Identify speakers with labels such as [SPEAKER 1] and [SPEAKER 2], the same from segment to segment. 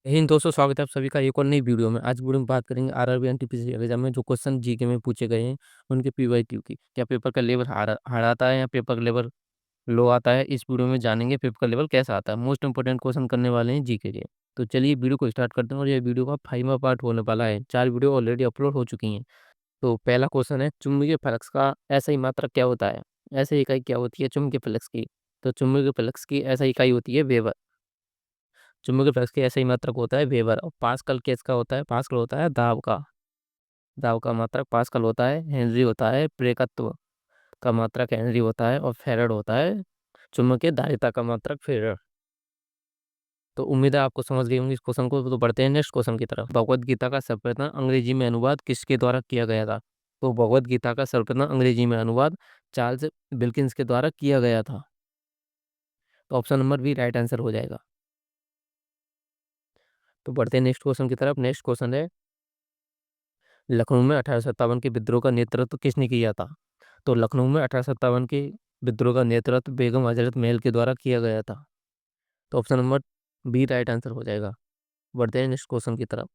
[SPEAKER 1] हिंद दोस्तों, स्वागत है आप सभी का एक और नई वीडियो में। आज वीडियो में बात करेंगे आरआरबी एनटीपीसी एग्जाम में जो क्वेश्चन जीके में पूछे गए हैं उनके पीवाईक्यू की। क्या पेपर का लेवल हार्ड आता है या पेपर का लेवल लो आता है, इस वीडियो में जानेंगे पेपर का लेवल कैसा आता है। मोस्ट इंपोर्टेंट क्वेश्चन करने वाले हैं जीके के। तो चलिए वीडियो को स्टार्ट करते हैं और ये वीडियो का 5वां पार्ट होने वाला है। 4 वीडियो ऑलरेडी अपलोड हो चुकी हैं। तो पहला क्वेश्चन है, चुंबकीय फ्लक्स का ऐसा ही मात्रक क्या होता है? ऐसे इकाई क्या होती है चुंबकीय फ्लक्स की? तो चुंबकीय फ्लक्स की ऐसा इकाई होती है वेबर। चुंबकीय फ्लक्स की ऐसा ही मात्रक होता है वेबर। और पास्कल किसका होता है? पास्कल होता है दाब का। दाब का मात्रक पास्कल होता है। हेनरी होता है प्रेरकत्व का मात्रक, हेनरी होता है। और फेरड होता है चुंबकीय धारिता का मात्रक, फेरड। तो उम्मीद है आपको समझ गई होंगी इस क्वेश्चन को। तो बढ़ते हैं नेक्स्ट क्वेश्चन की तरफ। भगवत गीता का सर्वप्रथम अंग्रेजी में अनुवाद किसके द्वारा किया गया था? तो भगवत गीता का सर्वप्रथम अंग्रेजी में अनुवाद चार्ल्स विल्किंस के द्वारा किया गया था। तो option number B right answer हो जाएगा। तो बढ़ते हैं नेक्स्ट क्वेश्चन की तरफ। नेक्स्ट क्वेश्चन है, लखनऊ में 1857 के विद्रोह का नेतृत्व किसने किया था? तो लखनऊ में 1857 के विद्रोह का नेतृत्व बेगम हजरत महल के द्वारा किया गया था। तो option number B right answer हो जाएगा। बढ़ते हैं नेक्स्ट क्वेश्चन की तरफ।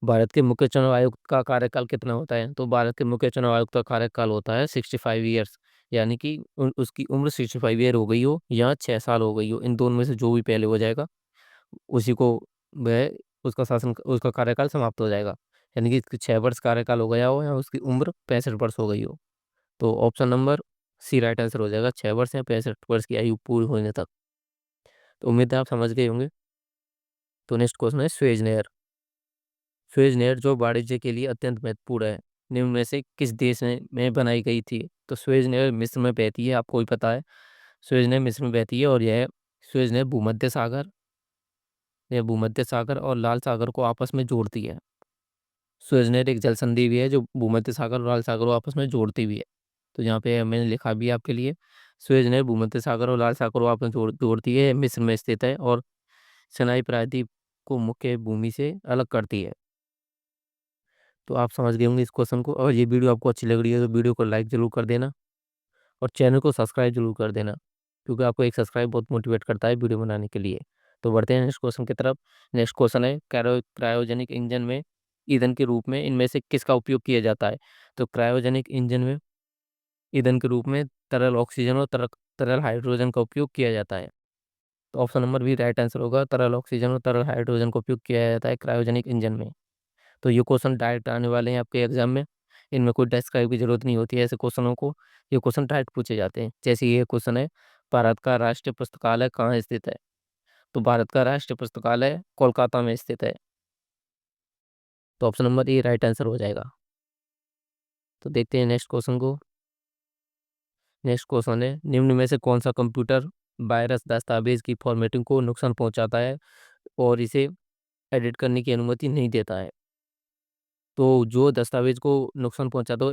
[SPEAKER 1] भारत के मुख्य चुनाव आयुक्त का कार्यकाल कितना होता है? तो भारत के मुख्य चुनाव आयुक्त का कार्यकाल होता है 65 ईयर्स। यानी कि उसकी उम्र 65 ईयर हो गई हो या 6 साल हो गई हो, इन दोनों में से जो भी पहले हो जाएगा उसी को वह उसका शासन उसका कार्यकाल समाप्त हो जाएगा। यानी कि इसकी 6 वर्ष कार्यकाल हो गया हो या उसकी उम्र 65 वर्ष हो गई हो। तो option number C right answer हो जाएगा, 6 वर्ष या 65 वर्ष की आयु पूरी होने तक। तो उम्मीद है आप समझ गए होंगे। तो नेक्स्ट क्वेश्चन है, स्वेज नहर। स्वेज नहर जो वाणिज्य के लिए अत्यंत महत्वपूर्ण है, निम्न में से किस देश में बनाई गई थी? तो स्वेज नहर मिस्र में बहती है, आपको भी पता है। स्वेज नहर मिस्र में बहती है और यह स्वेज नहर भूमध्य सागर और लाल सागर को आपस में जोड़ती है। स्वेज नहर एक जल संधि भी है जो भूमध्य सागर और लाल सागर को आपस में जोड़ती भी है। तो यहाँ पे मैंने लिखा भी है आपके लिए, स्वेज नहर भूमध्य सागर और लाल सागर को आपस में जोड़ती है, मिस्र में स्थित है और सिनाई प्रायद्वीप को मुख्य भूमि से अलग करती है। तो आप समझ गए होंगे इस क्वेश्चन को। और ये वीडियो आपको अच्छी लग रही है तो वीडियो को लाइक जरूर कर देना और चैनल को सब्सक्राइब जरूर कर देना, क्योंकि आपको एक सब्सक्राइब बहुत मोटिवेट करता है वीडियो बनाने के लिए। तो बढ़ते हैं नेक्स्ट क्वेश्चन की तरफ। नेक्स्ट क्वेश्चन है, क्रायोजेनिक इंजन में ईंधन के रूप में इनमें से किसका उपयोग किया जाता है? तो क्रायोजेनिक इंजन में ईंधन के रूप में तरल ऑक्सीजन और तरल हाइड्रोजन का उपयोग किया जाता है। तो ऑप्शन नंबर भी राइट आंसर होगा, तरल ऑक्सीजन और तरल हाइड्रोजन का उपयोग किया जाता है क्रायोजेनिक इंजन में। तो ये क्वेश्चन डायरेक्ट आने वाले हैं आपके एग्जाम में। इनमें कोई डिस्क्राइब की जरूरत नहीं होती है ऐसे क्वेश्चनों को। ये क्वेश्चन डायरेक्ट पूछे जाते हैं। जैसे ये क्वेश्चन है, भारत का राष्ट्रीय पुस्तकालय कहाँ स्थित है? तो भारत का राष्ट्रीय पुस्तकालय कोलकाता में स्थित है। तो option number A right answer हो जाएगा। तो देखते हैं नेक्स्ट क्वेश्चन को। नेक्स्ट क्वेश्चन है, निम्न में से कौन सा कंप्यूटर वायरस दस्तावेज की फॉर्मेटिंग को नुकसान पहुंचाता है और इसे एडिट करने की अनुमति नहीं देता है? तो जो दस्तावेज को नुकसान पहुंचाता हो,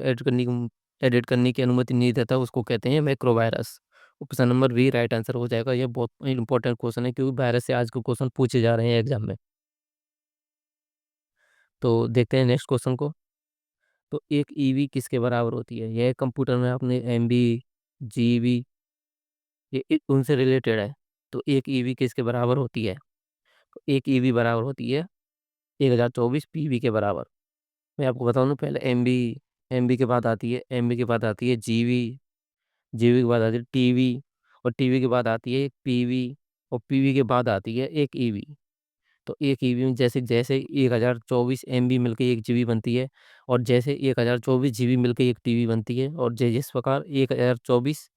[SPEAKER 1] एडिट करने की अनुमति नहीं देता, उसको कहते हैं macro virus. Option number B right answer हो जाएगा। ये बहुत इंपॉर्टेंट क्वेश्चन है क्योंकि वायरस से आज के क्वेश्चन पूछे जा रहे हैं एग्जाम में। तो देखते हैं नेक्स्ट क्वेश्चन को। तो एक ईवी किसके बराबर होती है? यह कंप्यूटर में आपने एमबी, जीबी, उनसे रिलेटेड है। तो एक ईवी किसके बराबर होती है? तो एक ईवी बराबर होती है 1024 पीवी के बराबर। मैं आपको बताऊं ना, पहले एमबी, एमबी के बाद आती है एमबी के बाद आती है जीबी, जीबी के बाद आती है टीवी, और टीवी के बाद आती है एक पीवी, और पीवी के बाद आती है एक ईवी। तो एक ईवी में जैसे जैसे 1024 एमबी मिलकर एक जीबी बनती है, और जैसे 1024 जीबी मिलकर एक टीवी बनती है, और जिस प्रकार 1024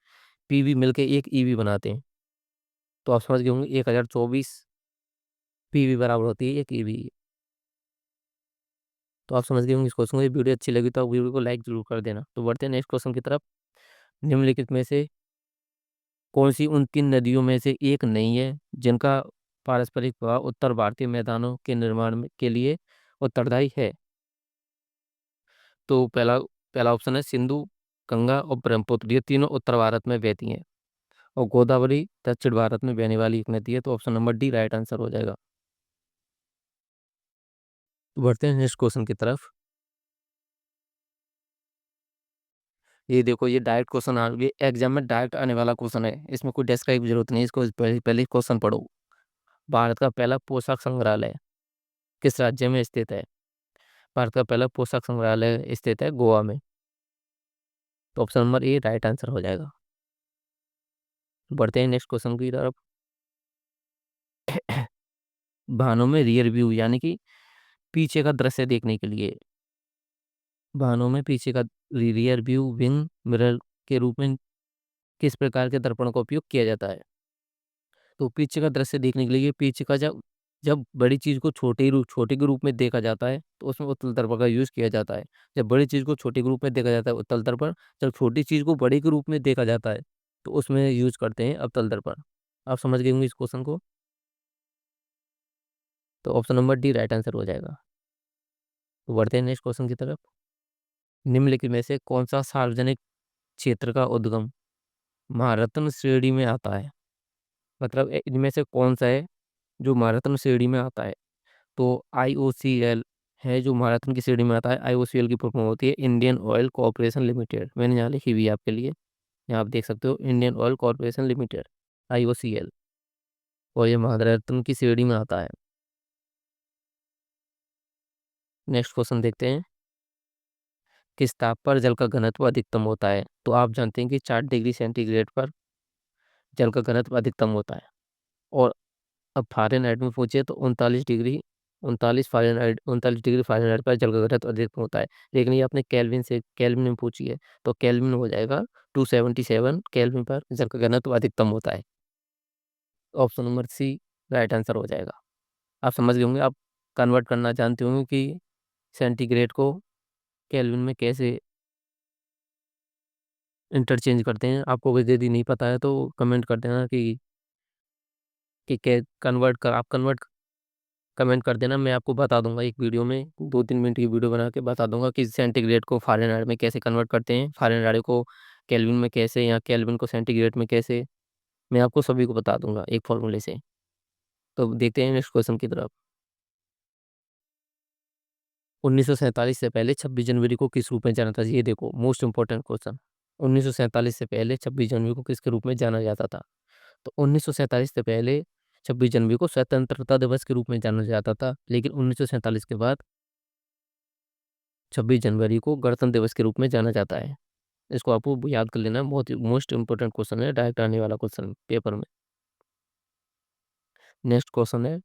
[SPEAKER 1] पीवी मिलकर एक ईवी बनाते हैं। तो आप समझ गए होंगे 1024 पीवी बराबर होती है एक ईवी। तो आप समझ गए होंगे इस क्वेश्चन को। ये वीडियो अच्छी लगी तो आप वीडियो को लाइक जरूर कर देना। तो बढ़ते हैं नेक्स्ट क्वेश्चन की तरफ। निम्नलिखित में से कौन सी उन 3 नदियों में से एक नहीं है जिनका पारस्परिक प्रभाव उत्तर भारतीय मैदानों के निर्माण के लिए उत्तरदायी है? तो पहला पहला ऑप्शन है सिंधु, गंगा और ब्रह्मपुत्र। ये तीनों उत्तर भारत में बहती हैं, और गोदावरी दक्षिण भारत में बहने वाली एक नदी है। तो option number D right answer हो जाएगा। तो बढ़ते हैं नेक्स्ट क्वेश्चन की तरफ। ये देखो, ये डायरेक्ट क्वेश्चन आ गया एग्जाम में, डायरेक्ट आने वाला क्वेश्चन है। इसमें कोई डिस्क्राइब की जरूरत नहीं है, इसको पहले पहले क्वेश्चन पढ़ो। भारत का पहला पोशाक संग्रहालय किस राज्य में स्थित है? भारत का पहला पोशाक संग्रहालय स्थित है गोवा में। तो option number A right answer हो जाएगा। बढ़ते हैं नेक्स्ट क्वेश्चन की तरफ। वाहनों में रियर व्यू यानी कि पीछे का दृश्य देखने के लिए वाहनों में पीछे का रियर व्यू विंग मिरर के रूप में किस प्रकार के दर्पण का उपयोग किया जाता है? तो पीछे का दृश्य देखने के लिए पीछे का जब जब बड़ी चीज को छोटे के रूप में देखा जाता है तो उसमें उत्तल दर्पण का यूज किया जाता है। जब बड़ी चीज को छोटे के रूप में देखा जाता है उत्तल दर्पण, जब छोटी चीज को बड़े के रूप में देखा जाता है तो उसमें यूज करते हैं अवतल दर्पण। आप समझ गए होंगे इस क्वेश्चन को। तो option number D right answer हो जाएगा। तो बढ़ते हैं नेक्स्ट क्वेश्चन की तरफ। निम्नलिखित में से कौन सा सार्वजनिक क्षेत्र का उद्गम महारत्न श्रेणी में आता है? मतलब इनमें से कौन सा है जो महारत्न श्रेणी में आता है? तो आईओसीएल है जो महारत्न की श्रेणी में आता है। आईओसीएल की फुल फॉर्म होती है इंडियन ऑयल कॉर्पोरेशन लिमिटेड। मैंने यहाँ लिखी हुई है आपके लिए, यहाँ आप देख सकते हो Indian oil corporation limited, IOCL. और ये महारत्न की श्रेणी में आता है। नेक्स्ट क्वेश्चन देखते हैं। किस ताप पर जल का घनत्व अधिकतम होता है? तो आप जानते हैं कि 4 डिग्री सेंटीग्रेड पर जल का घनत्व अधिकतम होता है। और अब फ़ारेनहाइट में पूछे तो 39 डिग्री फ़ारेनहाइट पर जल का घनत्व अधिकतम होता है। लेकिन ये आपने केल्विन में पूछी है तो केल्विन हो जाएगा 277 केल्विन पर जल का घनत्व अधिकतम होता है। Option number C right answer हो जाएगा। आप समझ गए होंगे, आप कन्वर्ट करना जानते होंगे कि सेंटीग्रेड को केल्विन में कैसे इंटरचेंज करते हैं। आपको यदि नहीं पता है तो कमेंट कर देना कि कन्वर्ट कर आप कन्वर्ट कमेंट कर देना। मैं आपको बता दूंगा एक वीडियो में, 2-3 मिनट की वीडियो बना के बता दूंगा कि सेंटीग्रेड को फ़ारेनहाइट में कैसे कन्वर्ट करते हैं, फ़ारेनहाइट को केल्विन में कैसे, या केल्विन को सेंटीग्रेड में कैसे। मैं आपको सभी को बता दूंगा एक फॉर्मूले से। तो देखते हैं नेक्स्ट क्वेश्चन की तरफ। 1947 से पहले 26 जनवरी को किस रूप में जाना था? ये देखो मोस्ट इंपॉर्टेंट क्वेश्चन। 1947 से पहले 26 जनवरी को किसके रूप में जाना जाता था? तो 1947 से पहले 26 जनवरी को स्वतंत्रता दिवस के रूप में जाना जाता था। लेकिन 1947 के बाद 26 जनवरी को गणतंत्र दिवस के रूप में जाना जाता है। इसको आपको याद कर लेना, बहुत ही मोस्ट इंपोर्टेंट क्वेश्चन है, डायरेक्ट आने वाला क्वेश्चन पेपर में। नेक्स्ट क्वेश्चन है,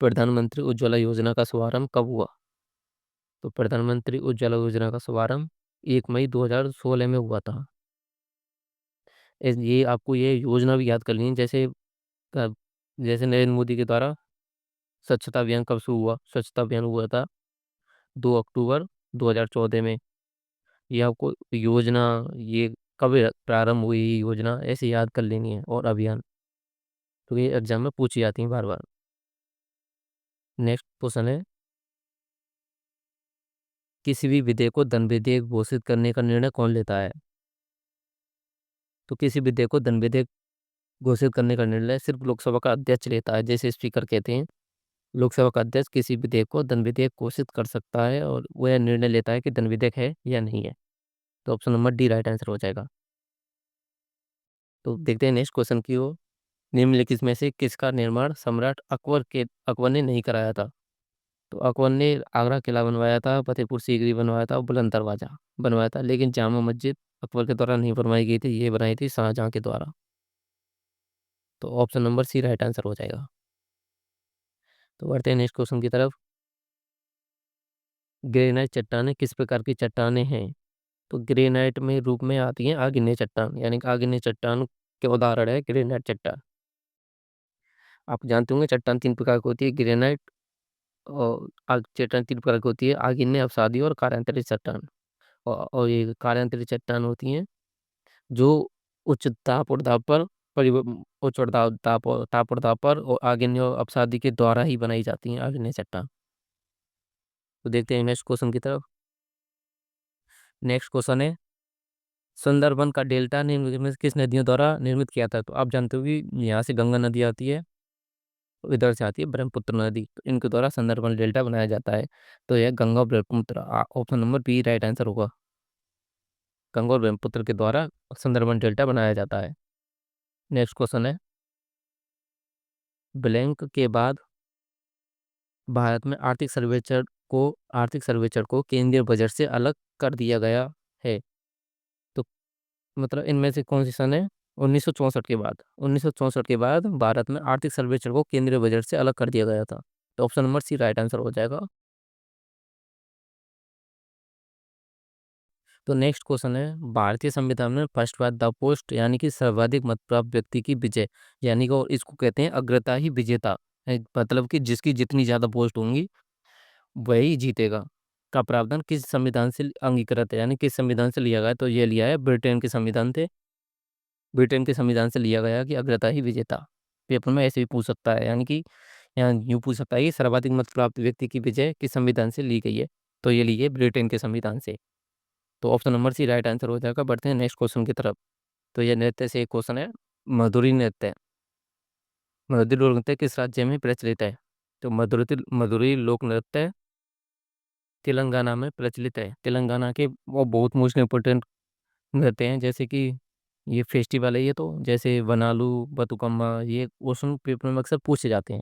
[SPEAKER 1] प्रधानमंत्री उज्ज्वला योजना का शुभारंभ कब हुआ? तो प्रधानमंत्री उज्ज्वला योजना का शुभारंभ 1 मई 2016 में हुआ था। ये आपको ये योजना भी याद करनी है। क- जैसे नरेंद्र मोदी के द्वारा स्वच्छता अभियान कब शुरू हुआ? स्वच्छता अभियान हुआ था 2 अक्टूबर 2014 में। ये आपको योजना, ये कब प्रारंभ हुई ये योजना, ऐसे याद कर लेनी है। और अभियान तो ये एग्जाम में पूछी जाती है बार बार। नेक्स्ट क्वेश्चन है, किसी भी विधेयक को धन विधेयक घोषित करने का निर्णय कौन लेता है? तो किसी विधेयक को धन विधेयक घोषित करने का निर्णय सिर्फ लोकसभा का अध्यक्ष लेता है, जैसे स्पीकर कहते हैं। लोकसभा का अध्यक्ष किसी विधेयक को धन विधेयक घोषित कर सकता है और वह निर्णय लेता है कि धन विधेयक है या नहीं है। तो option number D right answer हो जाएगा। तो देखते हैं नेक्स्ट क्वेश्चन की ओर। निम्नलिखित में से किसका निर्माण सम्राट अकबर ने नहीं कराया था? तो अकबर ने आगरा किला बनवाया था, फतेहपुर सीकरी बनवाया था और बुलंद दरवाजा बनवाया था। लेकिन जामा मस्जिद अकबर के द्वारा नहीं बनवाई गई थी, ये बनाई थी शाहजहां के द्वारा। तो option number C right answer हो जाएगा। तो बढ़ते हैं नेक्स्ट क्वेश्चन की तरफ। ग्रेनाइट चट्टानें किस प्रकार की चट्टानें हैं? तो ग्रेनाइट में रूप में आती हैं आग्नेय चट्टान, यानी कि आग्नेय चट्टान के उदाहरण है ग्रेनाइट चट्टान। आप जानते होंगे चट्टान 3 प्रकार की होती है, ग्रेनाइट और चट्टान 3 प्रकार की होती है, आग्नेय, अवसादी और कार्यांतरित चट्टान। और ये कार्यांतरित चट्टान होती हैं जो उच्च ताप और दाब पर उच्च और ताप और दाब पर और आग्नेय और अवसादी के द्वारा ही बनाई जाती हैं आग्नेय चट्टान। तो देखते हैं नेक्स्ट क्वेश्चन की तरफ। नेक्स्ट क्वेश्चन है, सुंदरबन का डेल्टा निम्नलिखित में से किस नदियों द्वारा निर्मित किया था? तो आप जानते हो कि यहाँ से गंगा नदी आती है, तो इधर से आती है ब्रह्मपुत्र नदी, तो इनके द्वारा सुंदरबन डेल्टा बनाया जाता है। तो यह गंगा और Brahmaputra, option number B right answer होगा। गंगा और ब्रह्मपुत्र के द्वारा सुंदरबन डेल्टा बनाया जाता है। नेक्स्ट क्वेश्चन है, ब्लैंक के बाद भारत में आर्थिक सर्वेक्षण को केंद्रीय बजट से अलग कर दिया गया है। तो मतलब इनमें से कौन सी सन है? 1964 के बाद। 1964 के बाद भारत में आर्थिक सर्वेक्षण को केंद्रीय बजट से अलग कर दिया गया था। तो option number C right answer हो जाएगा। तो नेक्स्ट क्वेश्चन है, भारतीय संविधान में फर्स्ट पास्ट द पोस्ट यानी कि सर्वाधिक मत प्राप्त व्यक्ति की विजय, यानी कि और इसको कहते हैं अग्रता ही विजेता मतलब कि जिसकी जितनी ज्यादा पोस्ट होंगी वही जीतेगा, का प्रावधान किस संविधान से अंगीकृत है, यानी किस संविधान से लिया गया है? तो ये लिया है ब्रिटेन के संविधान से लिया गया कि अग्रता ही विजेता। पेपर में ऐसे भी पूछ सकता है, यानी कि यहाँ यूँ पूछ सकता है कि सर्वाधिक मत प्राप्त व्यक्ति की विजय किस संविधान से ली गई है? तो ये ली है ब्रिटेन के संविधान से। तो option number C right answer हो जाएगा। बढ़ते हैं नेक्स्ट क्वेश्चन की तरफ। तो ये नृत्य से एक क्वेश्चन है, मधुरी नृत्य। मधुरी लोक नृत्य किस राज्य में प्रचलित है? तो मधुरी मधुरी लोक नृत्य तेलंगाना में प्रचलित है। तेलंगाना के वो बहुत मोस्ट इम्पोर्टेंट नृत्य हैं, जैसे कि ये फेस्टिवल है, ये तो जैसे वनालू बतुकम्मा, ये क्वेश्चन पेपर में अक्सर पूछे जाते हैं।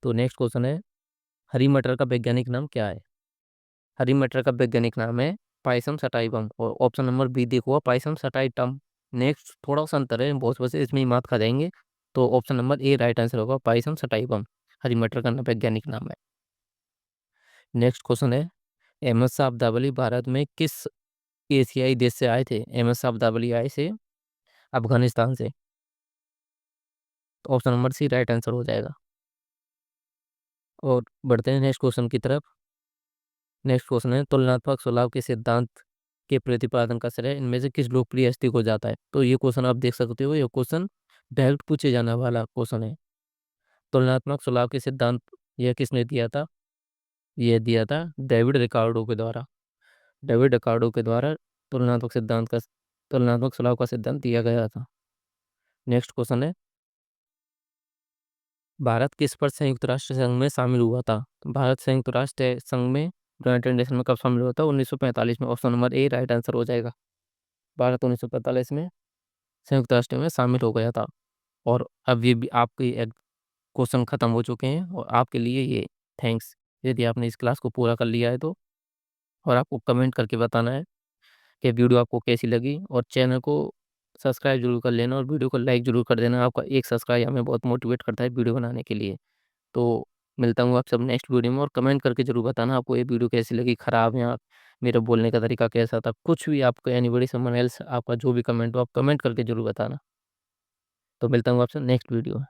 [SPEAKER 1] तो नेक्स्ट क्वेश्चन है, हरी मटर का वैज्ञानिक नाम क्या है? हरी मटर का वैज्ञानिक नाम है पाइसम सटाइवम, और ऑप्शन नंबर बी देखो पाइसम सटाइटम। नेक्स्ट थोड़ा सा अंतर है, बहुत वैसे इसमें ही मात खा जाएंगे। तो option number A right answer होगा, पाइसम सटाइवम हरी मटर का वैज्ञानिक नाम है। नेक्स्ट क्वेश्चन है, अहमद शाह अब्दाली भारत में किस एशियाई देश से आए थे? अहमद शाह अब्दाली आए थे अफगानिस्तान से। तो option number C right answer हो जाएगा। और बढ़ते हैं नेक्स्ट क्वेश्चन की तरफ। नेक्स्ट क्वेश्चन है, तुलनात्मक स्वभाव के सिद्धांत के प्रतिपादन का श्रेय इनमें से किस लोकप्रिय हस्ती को जाता है? तो ये क्वेश्चन आप देख सकते हो, ये क्वेश्चन डायरेक्ट पूछे जाने वाला क्वेश्चन है। तुलनात्मक स्वभाव के सिद्धांत यह किसने दिया था? यह दिया था डेविड रिकार्डो के द्वारा। डेविड रिकार्डो के द्वारा तुलनात्मक स्वभाव का सिद्धांत दिया गया था। नेक्स्ट क्वेश्चन है, भारत किस पर संयुक्त राष्ट्र संघ में शामिल हुआ था? तो भारत संयुक्त राष्ट्र संघ में, यूनाइटेड नेशन में कब शामिल हुआ था? 1945 में। Option number A right answer हो जाएगा। भारत 1945 में संयुक्त राष्ट्र में शामिल हो गया था। और अब ये भी आपके क्वेश्चन खत्म हो चुके हैं, और आपके लिए ये थैंक्स, यदि आपने इस क्लास को पूरा कर लिया है तो। और आपको कमेंट करके बताना है कि वीडियो आपको कैसी लगी, और चैनल को सब्सक्राइब जरूर कर लेना, और वीडियो को लाइक जरूर कर देना। आपका एक सब्सक्राइब हमें बहुत मोटिवेट करता है वीडियो बनाने के लिए। तो मिलता हूँ आप सब नेक्स्ट वीडियो में, और कमेंट करके जरूर बताना आपको ये वीडियो कैसी लगी, खराब या मेरा बोलने का तरीका कैसा था, कुछ भी आपको एनीबॉडी समवन एल्स आपका जो भी कमेंट हो आप कमेंट करके जरूर बताना। तो मिलता हूँ आपसे नेक्स्ट वीडियो में।